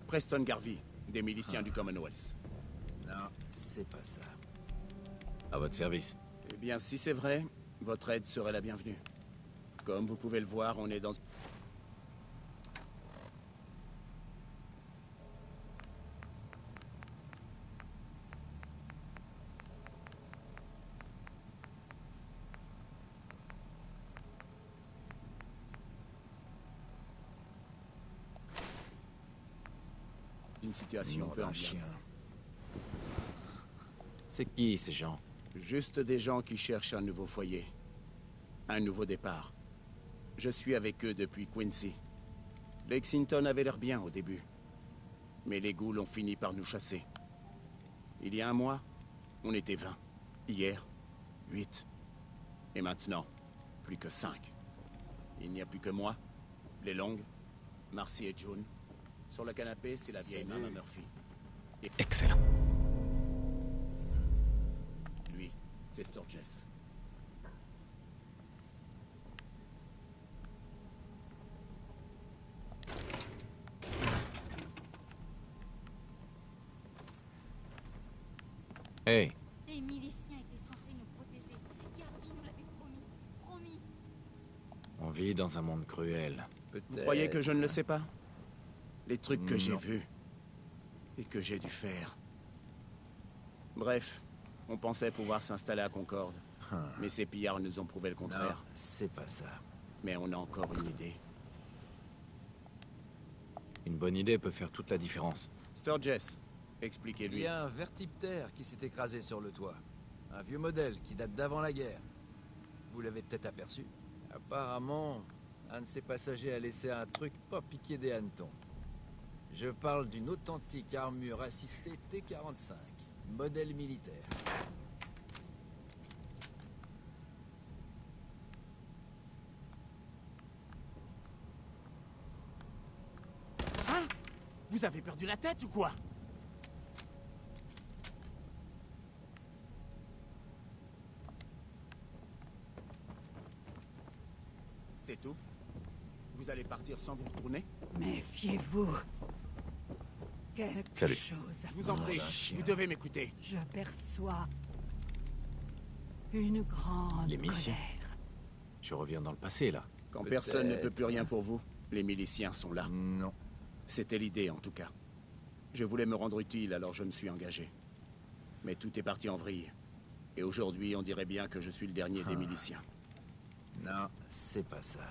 Preston Garvey, des miliciens du Commonwealth. Non, c'est pas ça. À votre service. Eh bien, si c'est vrai, votre aide serait la bienvenue. Comme vous pouvez le voir, on est dans... une situation peu d'un enviable. C'est qui, ces gens? Juste des gens qui cherchent un nouveau foyer. Un nouveau départ. Je suis avec eux depuis Quincy. Lexington avait l'air bien au début. Mais les ghouls ont fini par nous chasser. Il y a un mois, on était 20. Hier, 8. Et maintenant, plus que 5. Il n'y a plus que moi, les Longs, Marcy et June. Sur le canapé, c'est la vieille Mama Murphy. Et Excellent. lui, c'est Sturgess. Hey, Les miliciens étaient censés nous protéger. Garvey nous l'avait promis. Promis. on vit dans un monde cruel. Vous croyez que je ne le sais pas? Les trucs que j'ai Non. vus. Et que j'ai dû faire. Bref, on pensait pouvoir s'installer à Concorde. Mais ces pillards nous ont prouvé le Non, contraire. c'est pas ça. Mais on a encore une idée. Une bonne idée peut faire toute la différence. Sturgess, Il expliquez-lui. y a un vertiptère qui s'est écrasé sur le toit. Un vieux modèle qui date d'avant la guerre. Vous l'avez peut-être aperçu. Apparemment, un de ses passagers a laissé un truc pas piqué des hannetons. Je parle d'une authentique armure assistée T-45, modèle militaire. Hein? Vous avez perdu la tête ou quoi? C'est tout? Vous allez partir sans vous retourner? Méfiez-vous. Quelque Salut. chose Je vous en prie, vous devez m'écouter. Je perçois une grande Les miliciens. colère. Je reviens dans le passé, là. Quand personne ne peut plus rien pour vous, les miliciens sont là. Non. C'était l'idée, en tout cas. Je voulais me rendre utile, alors je me suis engagé. Mais tout est parti en vrille. Et aujourd'hui, on dirait bien que je suis le dernier des miliciens. Non, c'est pas ça.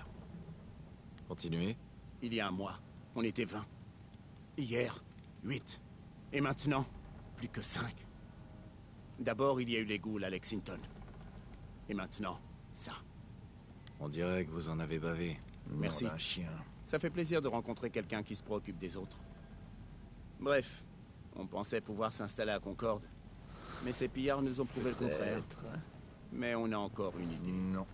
Continuez. Il y a un mois, on était 20. Hier, 8. Et maintenant, plus que 5. D'abord, il y a eu les ghouls à Lexington. Et maintenant, ça. On dirait que vous en avez bavé. Merci. Nom d'un chien. Ça fait plaisir de rencontrer quelqu'un qui se préoccupe des autres. Bref, on pensait pouvoir s'installer à Concorde. Mais ces pillards nous ont prouvé le contraire. Peut-être. Mais on a encore une idée. Non.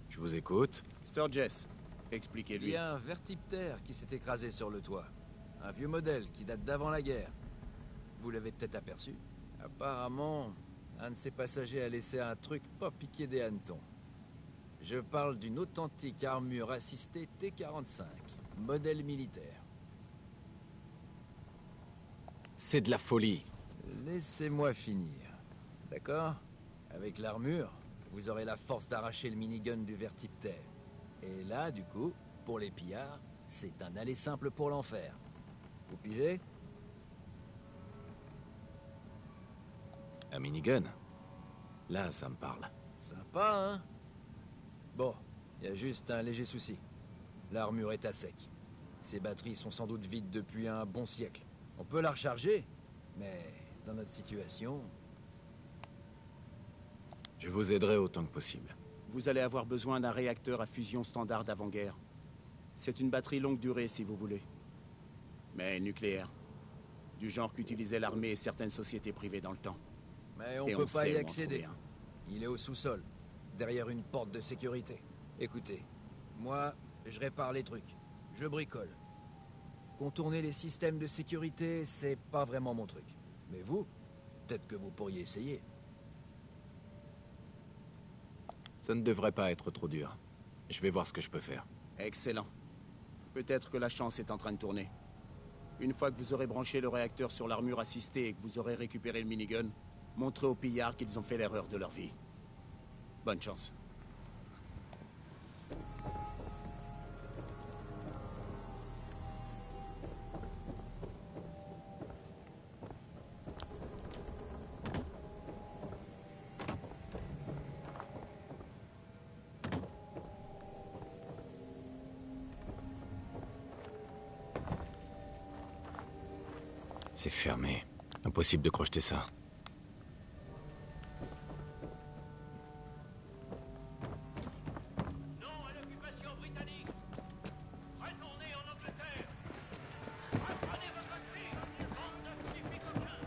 Je vous écoute. Sturgess, Il expliquez-lui. y a un vertiptère qui s'est écrasé sur le toit. Un vieux modèle qui date d'avant la guerre. Vous l'avez peut-être aperçu. Apparemment, un de ses passagers a laissé un truc pas piqué des hannetons. Je parle d'une authentique armure assistée T-45, modèle militaire. C'est de la folie. Laissez-moi finir. D'accord? Avec l'armure, vous aurez la force d'arracher le minigun du vertiptère. Et là, du coup, pour les pillards, c'est un aller simple pour l'enfer. Vous pigez? Un minigun. Là, ça me parle. Sympa, hein? Bon, il y a juste un léger souci. L'armure est à sec. Ses batteries sont sans doute vides depuis un bon siècle. On peut la recharger, mais dans notre situation... Je vous aiderai autant que possible. Vous allez avoir besoin d'un réacteur à fusion standard d'avant-guerre. C'est une batterie longue durée, si vous voulez. Mais nucléaire. Du genre qu'utilisait l'armée et certaines sociétés privées dans le temps. Mais on Et peut on pas sait y où en accéder. trouver un. Il est au sous-sol, derrière une porte de sécurité. Écoutez, moi, je répare les trucs. Je bricole. Contourner les systèmes de sécurité, c'est pas vraiment mon truc. Mais vous, peut-être que vous pourriez essayer. Ça ne devrait pas être trop dur. Je vais voir ce que je peux faire. Excellent. Peut-être que la chance est en train de tourner. Une fois que vous aurez branché le réacteur sur l'armure assistée et que vous aurez récupéré le minigun, montrez aux pillards qu'ils ont fait l'erreur de leur vie. Bonne chance. C'est fermé. Impossible de crocheter ça. Non à l'occupation britannique. Retournez en Angleterre. Reprenez votre fille, bande de petits coquins.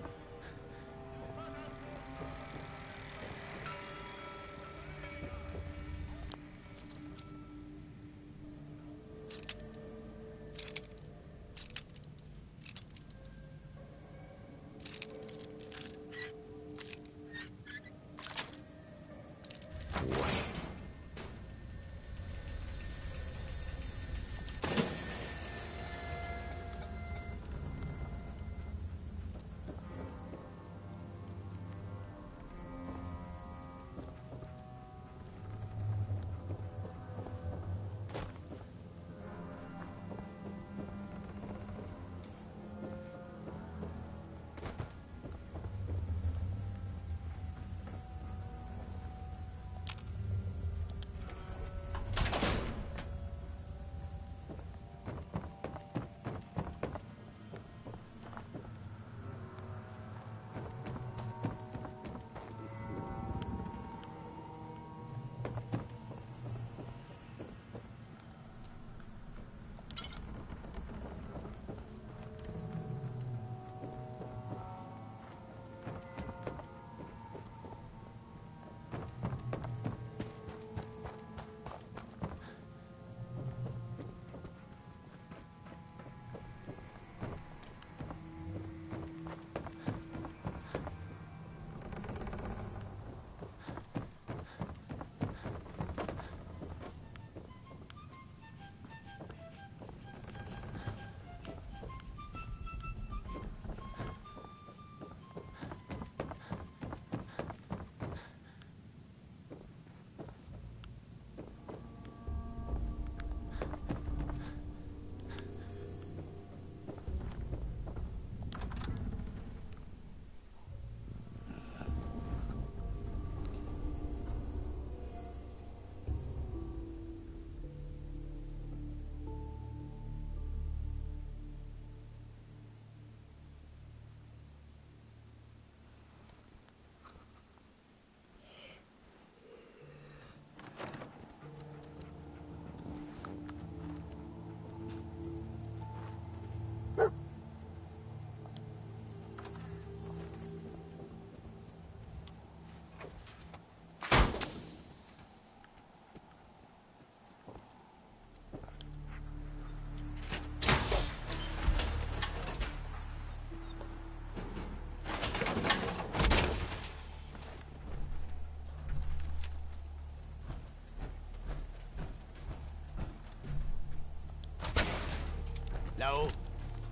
Là-haut.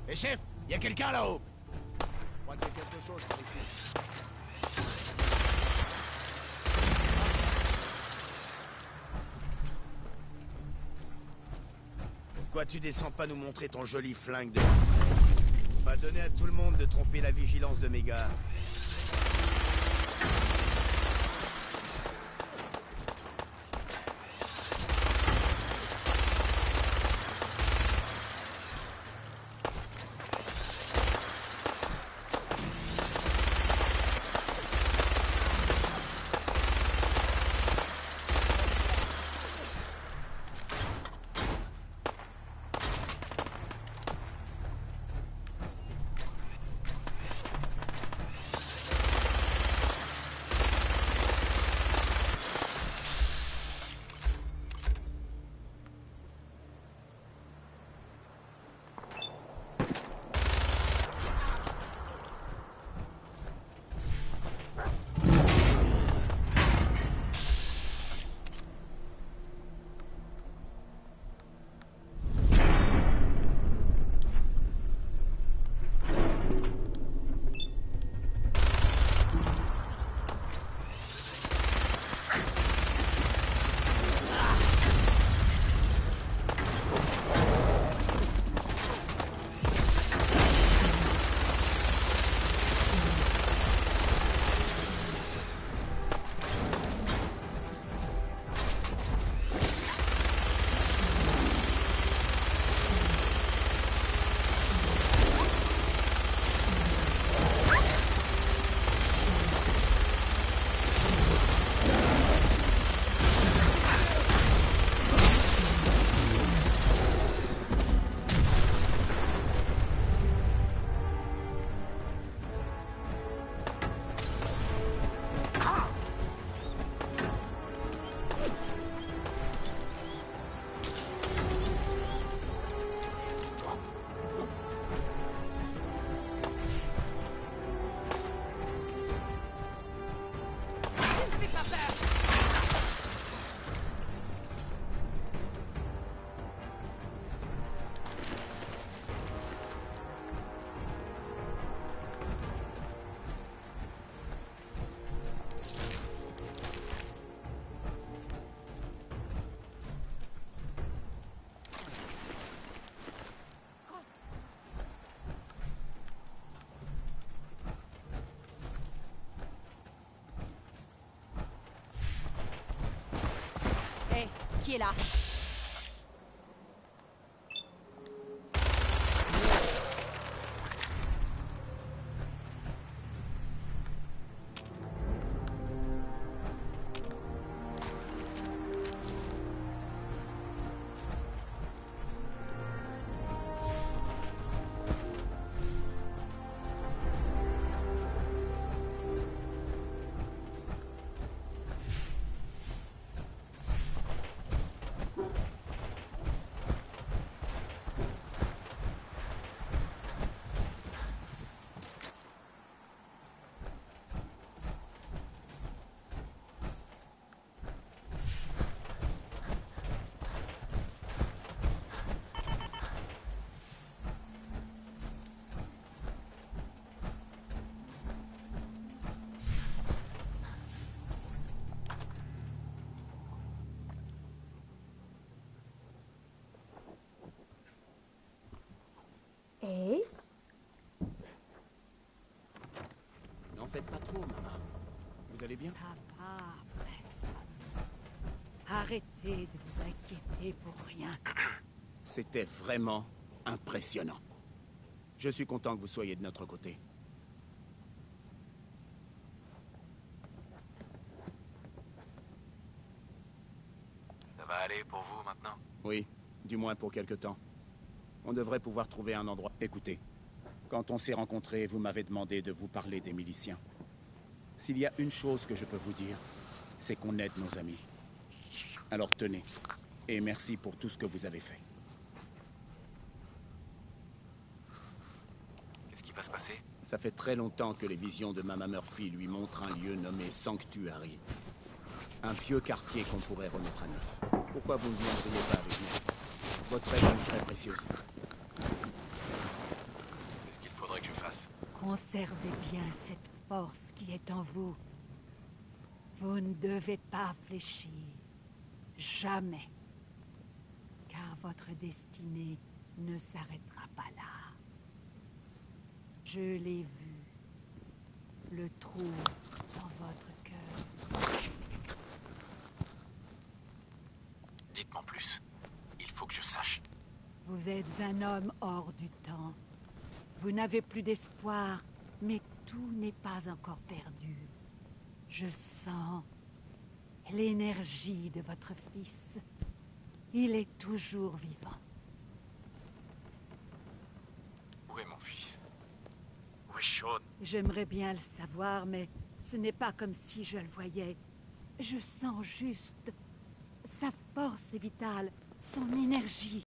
Et chef, y a quelqu'un là-haut. Je crois qu'il y a quelque chose par ici. Pourquoi tu descends pas nous montrer ton joli flingue de... Pas donner à tout le monde de tromper la vigilance de mes gars. qui est là. Et N'en faites pas trop, maman. Vous allez bien? Ça va, Preston. Arrêtez de vous inquiéter pour rien. C'était vraiment impressionnant. Je suis content que vous soyez de notre côté. Ça va aller pour vous maintenant? Oui, du moins pour quelque temps. On devrait pouvoir trouver un endroit. Écoutez, quand on s'est rencontrés, vous m'avez demandé de vous parler des miliciens. S'il y a une chose que je peux vous dire, c'est qu'on aide nos amis. Alors tenez, et merci pour tout ce que vous avez fait. Qu'est-ce qui va se passer? Ça fait très longtemps que les visions de Mama Murphy lui montrent un lieu nommé Sanctuary. Un vieux quartier qu'on pourrait remettre à neuf. Pourquoi vous ne viendriez pas avec nous? Votre aide nous serait précieuse. Qu'est-ce qu'il faudrait que je fasse? Conservez bien cette force qui est en vous. Vous ne devez pas fléchir. Jamais. Car votre destinée ne s'arrêtera pas là. Je l'ai vu. Le trou dans votre cœur. Dites-moi plus. Il faut que je sache. Vous êtes un homme hors du temps. Vous n'avez plus d'espoir, mais tout n'est pas encore perdu. Je sens l'énergie de votre fils. Il est toujours vivant. Où est mon fils? Où est Sean? J'aimerais bien le savoir, mais ce n'est pas comme si je le voyais. Je sens juste sa force vitale, son énergie.